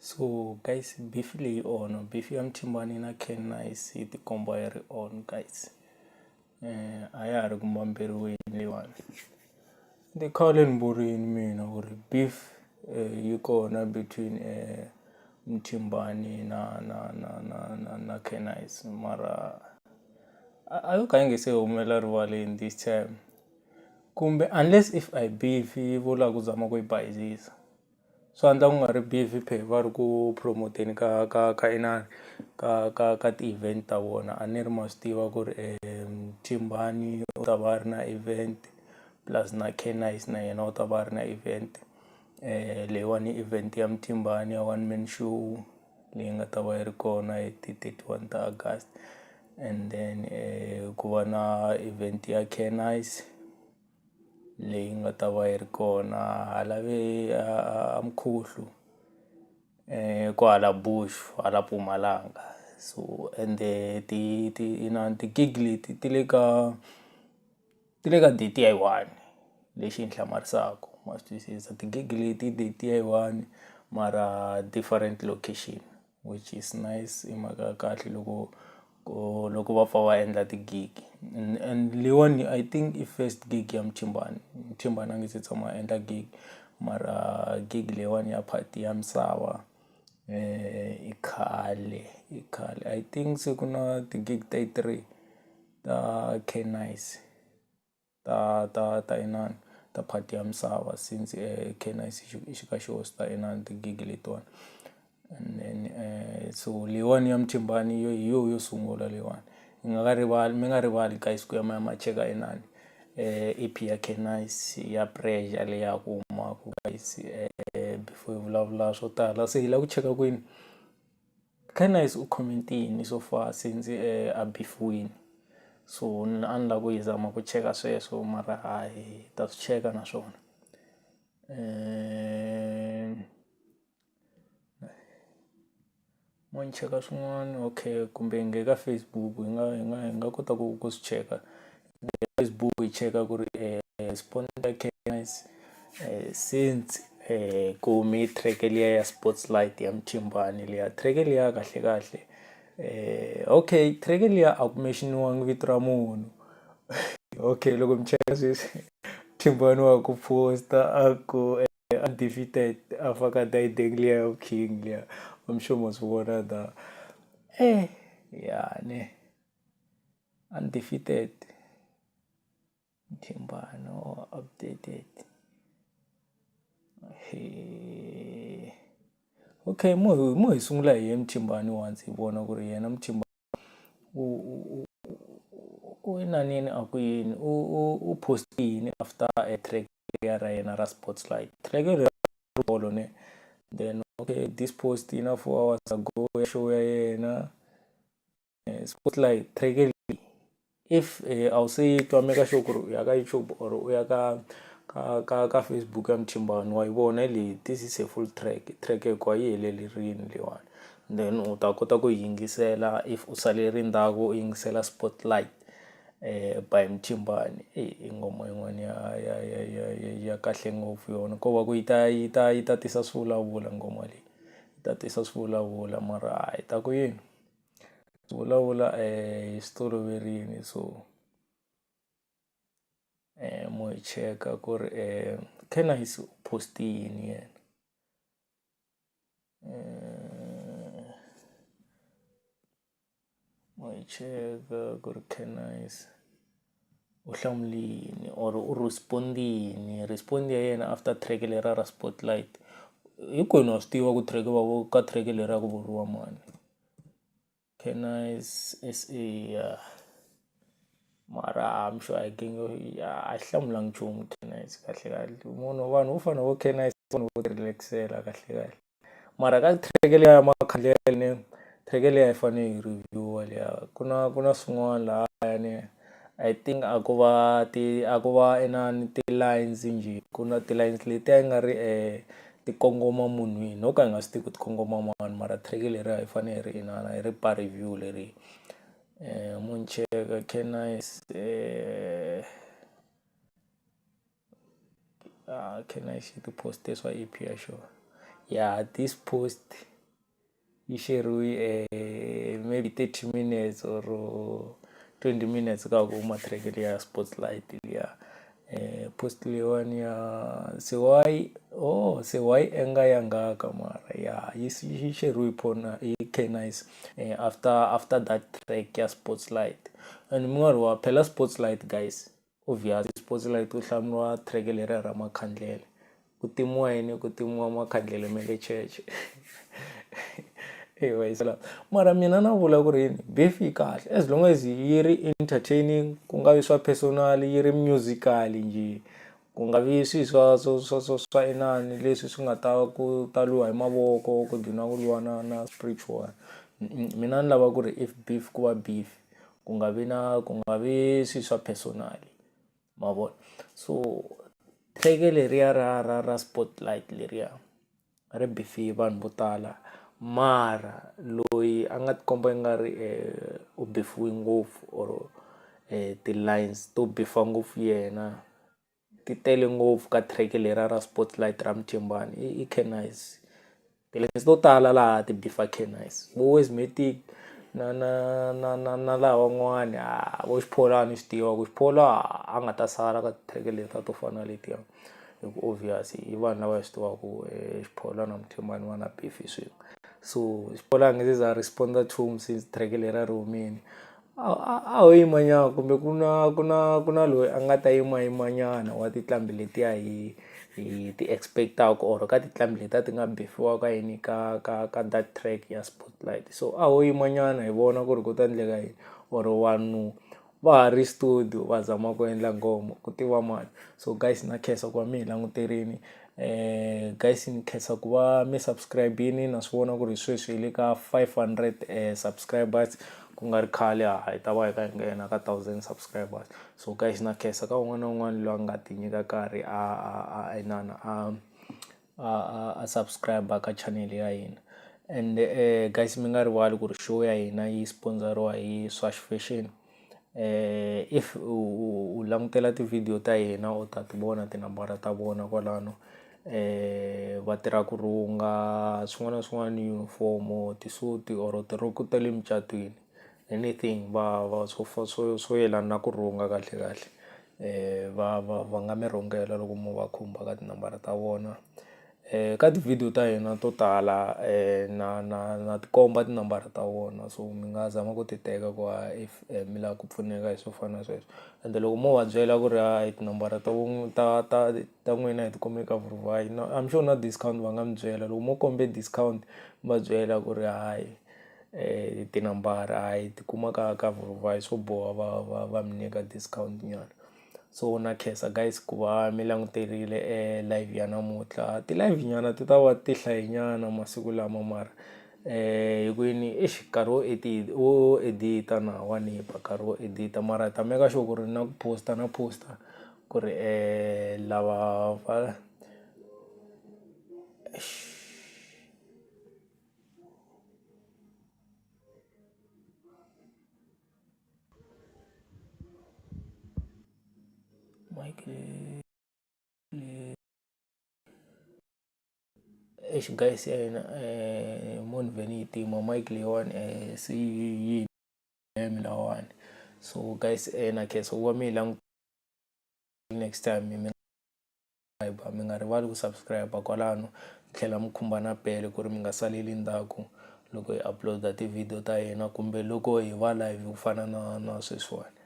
So guys, beef leyi on beef ya Mthimbani na Ken Nice yi tikomba yi ri on guys. A ya ha ri ku mbamberiweni leyiwani. Ni khale ni vurini mina ku ri beef yi kona between Mthimbani na Ken Nice mara a yo ka yi nga se humela rivaleni this time. Kumbe unless if I beef yi vula ku zama ku yi bayizisa. So andla ku nga ri beef phe va ri ku promoteni ka inani ka ti-event ta vona a ni ri ma swi tiva ku ri Mthimbani u ta va a ri na event plus na Ken Nice na yena u ta va a ri na event leyiwani i event ya Mthimbani ya one man show leyi nga ta va yi ri kona hi ti 31 ta August and then ku va na event ya Ken Nice leyi nga ta va yi ri kona hala ve a Mkhuhlu kwala Bush hala Mpumalanga. So ende ti-gig leti ti le ka date ya yi one lexi yi ni hlamarisaka ma swi twisisa ti-gig leti date ya yi one mara different location which is nice i mhaka ya kahle loko va pfa va endla ti-gig and leyiwani I think i first gig ya Mthimbani. Mthimbani a nga se tshama a endla gig mara gig leyiwani ya phati ya misava i khale I think se ku na ti-gig ta yi 3 ta Ken Nice ta inani ta phati ya misava since Ken Nice i xi kha xi host-a inani ti-gig letiwani and then so leyiwani ya Mthimbani hi yo sungula leyiwani mi nga rivali guys ku ya ma ya ma cheka inani EP ya Ken Nice ya Pressure leyi ya ku humaku guys before hi vulavula swo tala se hi lava ku cheka kwini Ken Nice u comment yini so far since a beef-wile so a ni lava ku hi zama ku cheka sweswo mara hi ta swi cheka na swona mo ni cheka swin'wana okay kumbe hi nge ka Facebook hi nga kota ku swi cheka Facebook hi cheka ku ri sponsor Ken Nice since ku hume track liya ya Spotlight ya Mthimbani liya track liya kahle kahle okay track liya a ku mention-iwangi vito ra munhu okay loko mi cheka sweswi Mthimbani wa ku post-a a ku undefeated a faka daytag liya ya King liya I'm sure mo swi vona da ya ne undefeated Mthimbani updated okay mo hi sungula hi Mthimbani once hi vona ku ri yena Mthimbani u inanini a ku yini u post yini after track ra yena ra Spotlight track leri bolo ne then okay this post ina 4 hours ago ya show ya yena Spotlight track if a wu se twa make sure ku ri u ya ka YouTube or u ya ka Facebook ya Mthimbani wa yi vona leyi this is a full track hinkwayo yi helelerile leyiwani then u ta kota ku yingisela if u salele ndzhaku u yingisela Spotlight by Mthimbani i ngoma yin'wana ya kahle ngopfu yona ko va ku yi ta tisa swivulavula ngoma leyi yi ta tisa swivulavula mara hi ta ku yini swivulavula hi swi toloverile so mo hi cheka ku ri Ken Nice u post yini yena mo hi cheka ku ri Ken Nice u hlamule yini or u respond yini respond ya yena after track lera ra Spotlight hinkwenu wa swi tiva ku track ka track lera ku vuriwa mani Ken Nice SA mara I'm sure a hlamula nchumu Ken Nice kahle kahle munhu vanhu vo fana vo Ken Nice vanhu vo ti relax-ela kahle kahle mara ka track liya ya Makhalele track liya yi fane yi review liya ku na swin'wana lahaya ni I think a ku va inani ti-lines njhe ku na ti-lines letiya yi nga ri ti kongoma munhwini no ka hi nga swi tivi ku ti kongoma mani mara track leriya yi fane yi ri inana yi ri pa review leri mo ni cheka Ken Nice Ken Nice ti post swa EP ya sure yeah this post yi share maybe 30 minutes or 20 minutes ka ku matrack ya Spotlight liya post leyiwani ya sewai enga yangaka mara ya yi share phona hi K-Nice after that track ya Spotlight and mi nga ri wa phela Spotlight guys obviously Spotlight ku hlamuriwa track leriya ra makhandlele ku timiwa yini ku timiwa makhandlele me le church mara mina na vula ku ri yini beef yi kahle as long as yi ri entertaining ku nga vi swa personal yi ri musical njhe ku nga vi swi swa inani leswi swi nga ta ku taliwa hi mavoko ku duna ku lwa na spiritual mina ni lava ku ri if beef ku va beef ku nga vi swi swa personal ma vona so track leriya ra Spotlight leriya ri beef-i vanhu vo tala mara loyi a nga tikomba yi nga ri u beef-iwe ngopfu or ti-lines to beef-a ngopfu yena ti tele ngopfu ka track leriya ra Spotlight ra Mthembani i K-Nice ti-lines to tala laha ti beef-a K-Nice vo Westmatic na lava van'wani vo Xipholani swi tiva ku Xiphola a nga ta sala ka track letiya to fana na letiya hi ku obvious i vanhu lava hi swi tivaku Xiphola na Mthembani va na beef swin'we so Xiphola a nge se za a respond-a nchumu since track leriya ri humile a ho yima nyana kumbe ku na loyi a nga ta yima nyana wa tinqambi letiya hi ti expect-aku or ka tinqambi letiya ti nga beef-iwaka yini ka that track ya Spotlight so a ho yima nyana hi vona ku ri ku ta endleka yini or vanhu va ha ri studio va zama ku endla nghoma ku tiva mani so guys na khensa ku va mi hi languterini guys ni khensa ku va mi subscribe-ini na swi vona ku ri sweswi hi le ka 500 subscribers ku nga ri khale hi ta va hi ka hi nghena ka 1000 subscribers so guys na khensa ka un'wana na un'wana loyi a nga ti nyika nkarhi a subscribe ka channel ya hina and guys mi nga rivali ku ri show ya hina yi sponsoriwa hi Swash Fashion if u langutela tivhidiyo ta hina u ta ti vona tinambara ta vona kwalano va tirha ku rhunga swin'wana na swin'wana uniform tisuti or tirhoko ta le mucatwini anything va swo yelana na ku rhunga kahle va nga mi rhungela loko mo va khumba ka tinambara ta vona ka tivhidiyo ta hina to tala na tikomba tinambara ta vona so mi nga zama ku ti teka ku if mi lava ku pfuneka hi swo fana na sweswo ende loko mo va byela ku ri hayi tinambara ta n'wina hi ti kumeka ka Vuruvai I'm sure na discount va nga mi byela loko mo kombe discount va byela ku ri hayi tinambara hayi ti kumaka ka Vuruvai swo boha va mi nyika discount nyana so na khensa guys ku va mi languterile live ya namuntlha ti-live nyana ti ta va ti hlayenyana masiku lama mara hinkwini nkarhi wo edita na wa nipha nkarhi wo edita mara hi ta meka sure ku ri na ku posta ku ri lava va guys ya hina mo ni vhe ni yi tima mic leyiwani se yi lawani so guys na khensa ku va mi hi next time mi nga rivali ku subscribe kwalano tlhela mi khumba na bele ku ri mi nga saleli ndzhaku loko hi upload tivhidiyo ta hina kumbe loko hi va live ku fana na sweswiwani